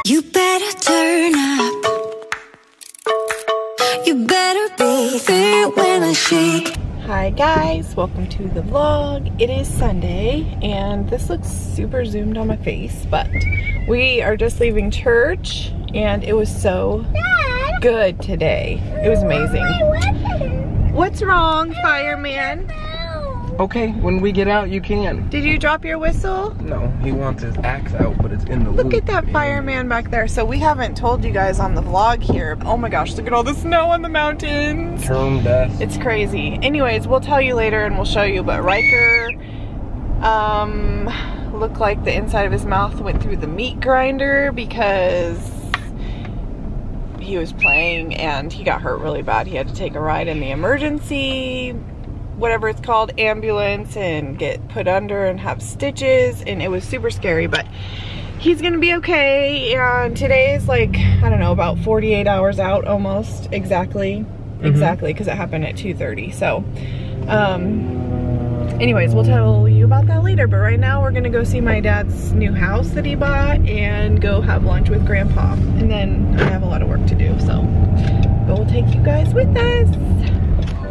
You better turn up. You better be there when I shake. Hi guys, welcome to the vlog. It is Sunday and this looks super zoomed on my face, but we are just leaving church and it was so good today. It was amazing. What's wrong, fireman? Okay, when we get out, you can. Did you drop your whistle? No, he wants his axe out, but it's in the loop. Look at that fireman back there. So we haven't told you guys on the vlog here. Oh my gosh, look at all the snow on the mountains. Turn best. It's crazy. Anyways, we'll tell you later and we'll show you, but Ryker looked like the inside of his mouth went through the meat grinder because he was playing and he got hurt really bad. He had to take a ride in the emergency, whatever it's called, ambulance, and get put under and have stitches, and it was super scary, but he's gonna be okay. And today is like, I don't know, about 48 hours out almost, exactly because it happened at 2:30. So anyways, we'll tell you about that later, but right now we're gonna go see my dad's new house that he bought and go have lunch with Grandpa, and then I have a lot of work to do, so but we'll take you guys with us.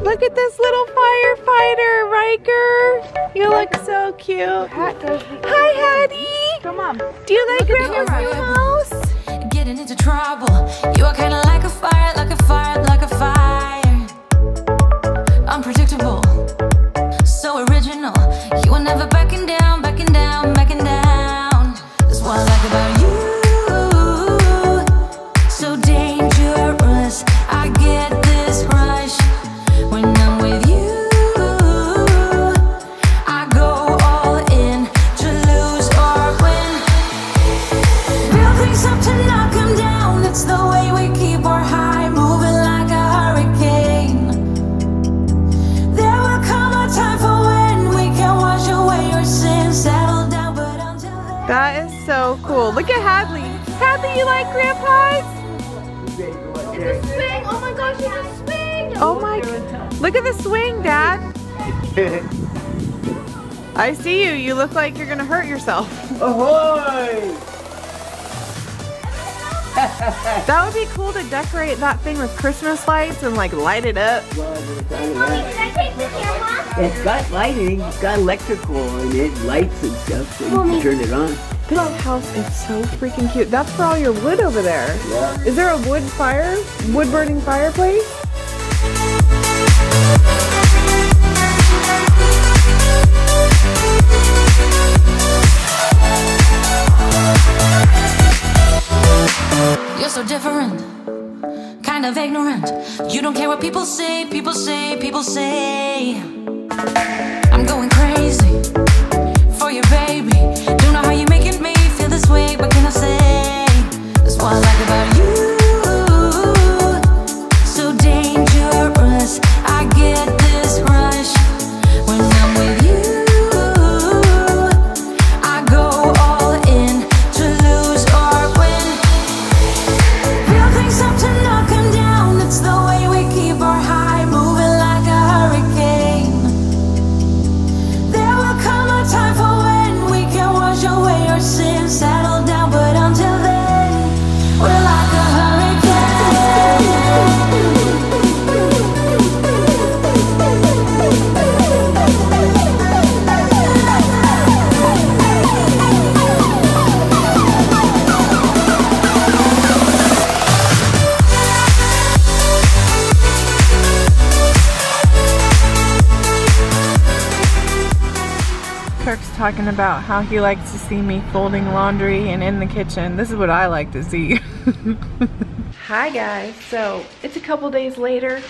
Look at this little firefighter, Ryker. You look so cute. Hi, Hattie. Come on. Do you like Grandma's house? Getting into trouble. You are kind of like a fire, like a fire, like a fire. Unpredictable, so original. You are never backing down, backing down, backing down. That's what I like about you. So dangerous. I get this rush when I'm with you. I go all in to lose or win. Build things up to knock them down. It's the way we keep our high, moving like a hurricane. There will come a time for when we can wash away your sins, settle down, but until then. That is so cool. Look at Hadley. Hadley, you like Grandpa's? It's a swing. Oh my gosh, it's a swing. Oh my, look at the swing, Dad. I see you. You look like you're gonna hurt yourself. Ahoy! That would be cool to decorate that thing with Christmas lights and like light it up. Mommy, can I take the camera? It's got lighting, it's got electrical on it, lights and stuff, so you can turn it on. This house is so freaking cute. That's for all your wood over there. Yeah. Is there a wood burning fireplace? You're so different, kind of ignorant. You don't care what people say, people say, people say. I'm going crazy for you, baby. Don't know how you're making me feel this way. What can I say? That's what I like about you. So dangerous. I get this rush when I'm with you. I go all in to lose or win. Build things up to knock them down. It's the way we keep our high, moving like a hurricane. There will come a time for when we can wash away our sins, settle down, but until then, we're like a hurricane. Kirk's talking about how he likes to see me folding laundry and in the kitchen. This is what I like to see. Hi guys, so it's a couple days later,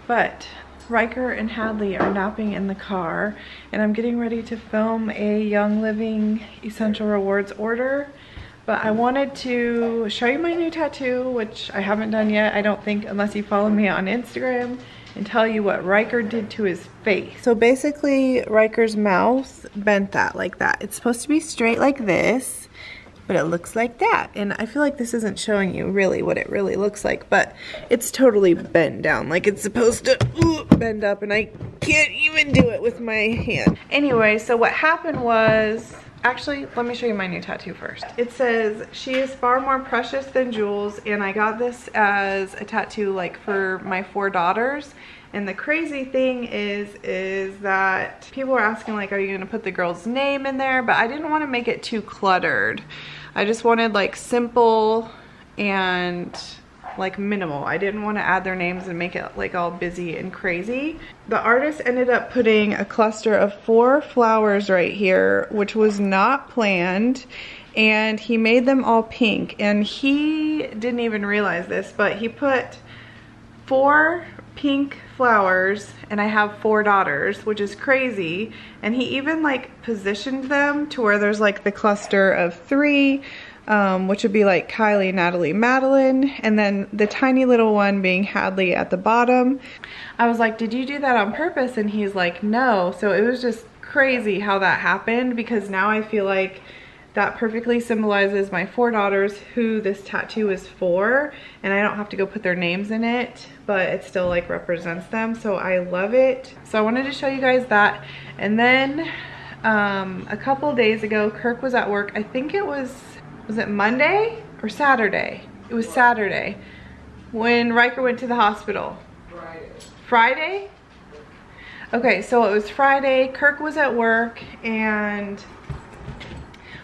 but Ryker and Hadley are napping in the car and I'm getting ready to film a Young Living Essential Rewards order. But I wanted to show you my new tattoo, which I haven't done yet, I don't think, unless you follow me on Instagram, and tell you what Ryker did to his face. So basically, Ryker's mouth bent that like that. It's supposed to be straight like this, but it looks like that. And I feel like this isn't showing you really what it really looks like, but it's totally bent down. Like it's supposed to bend up, and I can't even do it with my hand. Anyway, so what happened was Actually, let me show you my new tattoo first. It says, "She is far more precious than jewels," and I got this as a tattoo like for my 4 daughters. And the crazy thing is that people were asking like, are you gonna put the girl's name in there? But I didn't want to make it too cluttered. I just wanted like simple and like minimal. I didn't want to add their names and make it like all busy and crazy. The artist ended up putting a cluster of 4 flowers right here, which was not planned, and he made them all pink. And he didn't even realize this, but he put 4 pink flowers, and I have 4 daughters, which is crazy. And he even like positioned them to where there's like the cluster of 3, which would be like Kylie, Natalie, Madeline, and then the tiny little one being Hadley at the bottom. I was like, did you do that on purpose? And he's like, no. So it was just crazy how that happened, because now I feel like that perfectly symbolizes my 4 daughters, who this tattoo is for, and I don't have to go put their names in it, but it still like represents them. So I love it. So I wanted to show you guys that. And then a couple days ago, Kirk was at work. I think it was it Monday or Saturday? It was Saturday when Ryker went to the hospital. Friday? Okay, so it was Friday. Kirk was at work, and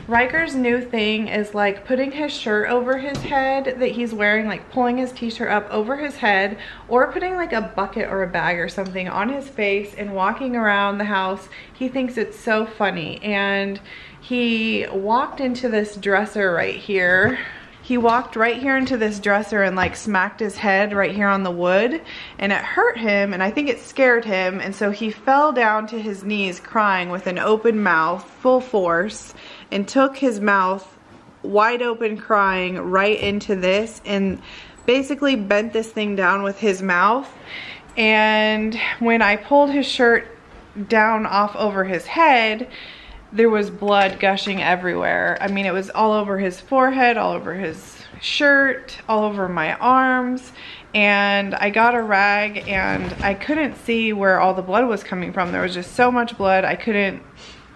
Ryker's new thing is like putting his shirt over his head that he's wearing, like pulling his t-shirt up over his head, or putting like a bucket or a bag or something on his face and walking around the house. He thinks it's so funny, and he walked into this dresser right here. He walked right here into this dresser and like smacked his head right here on the wood, and it hurt him, and I think it scared him, and so he fell down to his knees crying with an open mouth, full force, and took his mouth wide open crying right into this, and basically bent this thing down with his mouth. And when I pulled his shirt down off over his head, there was blood gushing everywhere. I mean, it was all over his forehead, all over his shirt, all over my arms. And I got a rag, and I couldn't see where all the blood was coming from. There was just so much blood. I couldn't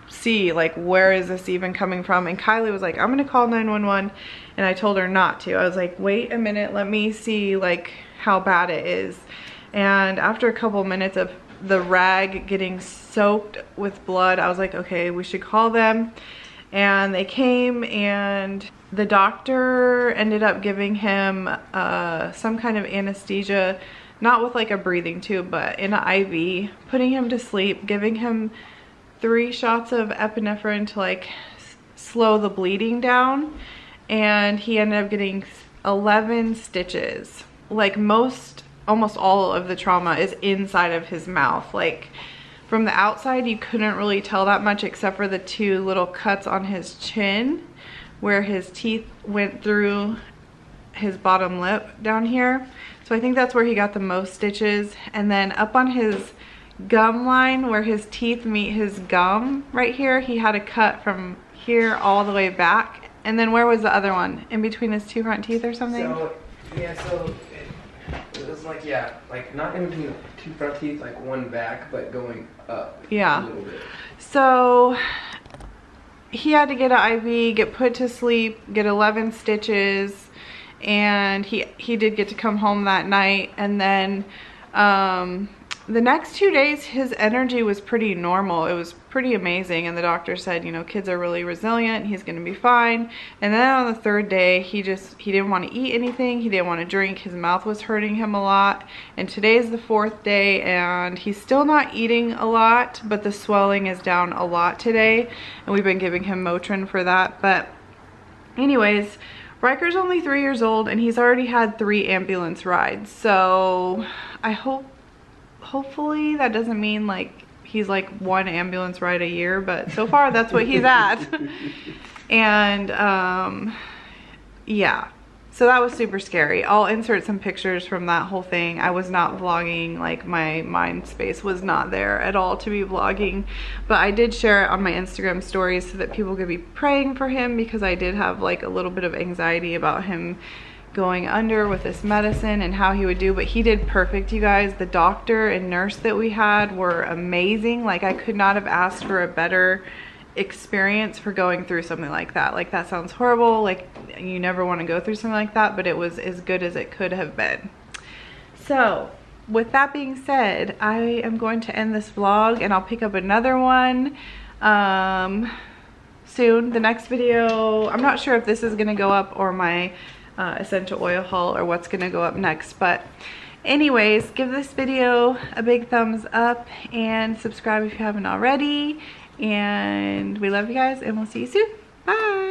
see like, where is this even coming from? And Kylie was like, I'm gonna call 911. And I told her not to. I was like, wait a minute, let me see like how bad it is. And after a couple minutes of the rag getting soaked with blood, I was like, okay, we should call them. And they came, and the doctor ended up giving him some kind of anesthesia, not with like a breathing tube, but in an IV, putting him to sleep, giving him 3 shots of epinephrine to like slow the bleeding down. And he ended up getting 11 stitches. Like almost all of the trauma is inside of his mouth. Like from the outside, you couldn't really tell that much, except for the 2 little cuts on his chin where his teeth went through his bottom lip down here. So I think that's where he got the most stitches. And then up on his gum line where his teeth meet his gum right here, he had a cut from here all the way back. And then where was the other one? In between his 2 front teeth or something? So, yeah, so it was like, yeah, like not in between 2 front teeth, like 1 back, but going up a little bit. So he had to get an IV, get put to sleep, get 11 stitches, and he did get to come home that night. And then the next 2 days, his energy was pretty normal. It was pretty amazing. And the doctor said, you know, kids are really resilient. He's going to be fine. And then on the 3rd day, he didn't want to eat anything. He didn't want to drink. His mouth was hurting him a lot. And today's the 4th day, and he's still not eating a lot, but the swelling is down a lot today. And we've been giving him Motrin for that. But anyways, Ryker's only 3 years old, and he's already had 3 ambulance rides. So I hopefully that doesn't mean like he's like 1 ambulance ride a year, but so far that's what he's at. And yeah, so that was super scary. I'll insert some pictures from that whole thing. I was not vlogging, like my mind space was not there at all to be vlogging, but I did share it on my Instagram stories so that people could be praying for him, because I did have like a little bit of anxiety about him going under with this medicine and how he would do. But he did perfect, you guys. The doctor and nurse that we had were amazing. Like, I could not have asked for a better experience for going through something like that. Like, that sounds horrible, like you never want to go through something like that, but it was as good as it could have been. So with that being said, I am going to end this vlog and I'll pick up another one soon. The next video, I'm not sure if this is gonna go up or my essential oil haul or what's gonna go up next, but anyways, give this video a big thumbs up and subscribe if you haven't already. And we love you guys, and we'll see you soon. Bye.